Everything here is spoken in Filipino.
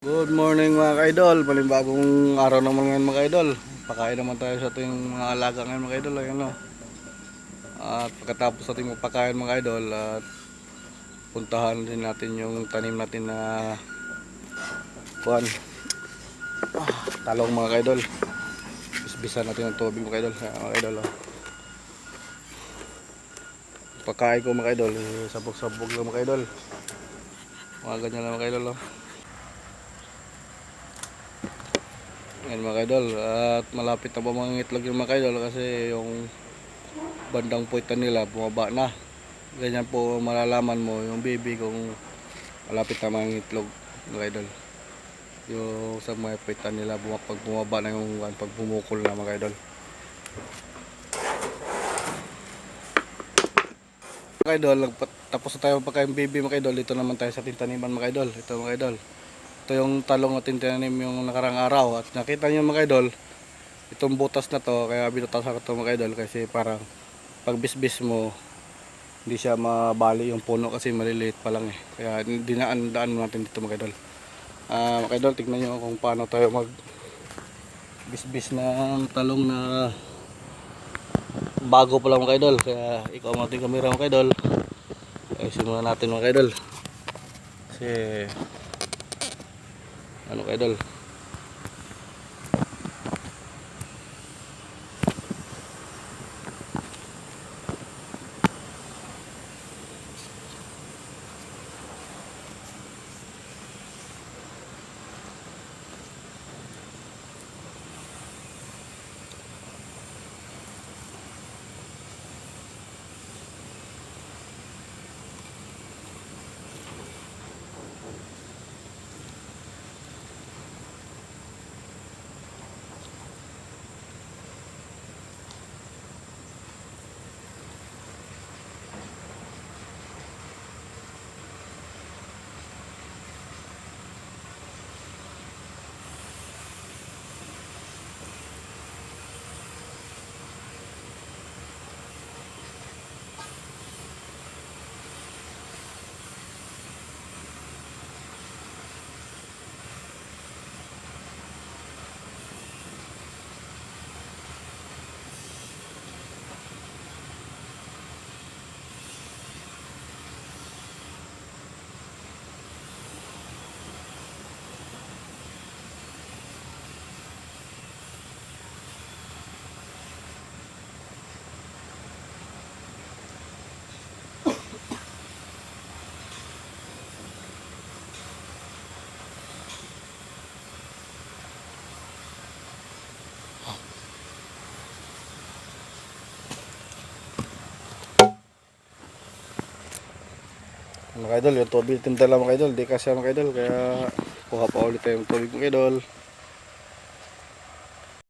Good morning mga ka-idol, panibagong araw naman ngayon mga ka-idol. Pakain naman tayo sa ating mga alaga ngayon mga ka-idol. Ayan, no? At pagkatapos ating magpakain mga ka-idol, at puntahan din natin yung tanim natin na kuan, talong mga ka-idol. Bisbisan natin ng tubig mga ka-idol. Ayan, mga ka-idol, oh. Pagkain ko mga ka-idol, sabog-sabog lang mga ka-idol. Mga ganyan lang mga ka-idol, oh. Ayan mga kaidol, at malapit na ba mga itlog yung mga kaidol kasi yung bandang puwitan nila bumaba na. Ganyan po malalaman mo yung baby kung malapit na mga itlog mga kaidol. Yung sa mga puwitan nila pag bumaba na yung pag bumukol na mga kaidol. Mga kaidol, tapos na tayo pagkain baby mga kaidol. Dito naman tayo sa tintaniman mga kaidol. Ito mga kaidol. Ito yung talong natin tinanim yung nakarang araw. At nakita nyo mga kaidol, itong butas na to, kaya binutasan ko ito mga kaidol kasi parang pag bisbis mo hindi siya mabali yung puno kasi maliliit pa lang eh. Kaya dinaan-daan mo natin dito mga kaidol. Mga kaidol, tignan nyo kung paano tayo mag bisbis ng talong na bago pa lang mga kaidol. Kaya ikaw ang ating kamera mga kaidol. Ay simulan natin mga kaidol. Kasi ano kaidol, mga kaidol, yung tubig tinta lang mga kaidol, di kasi mga kaidol, kaya kuha pa ulit tayong tubig mga kaidol.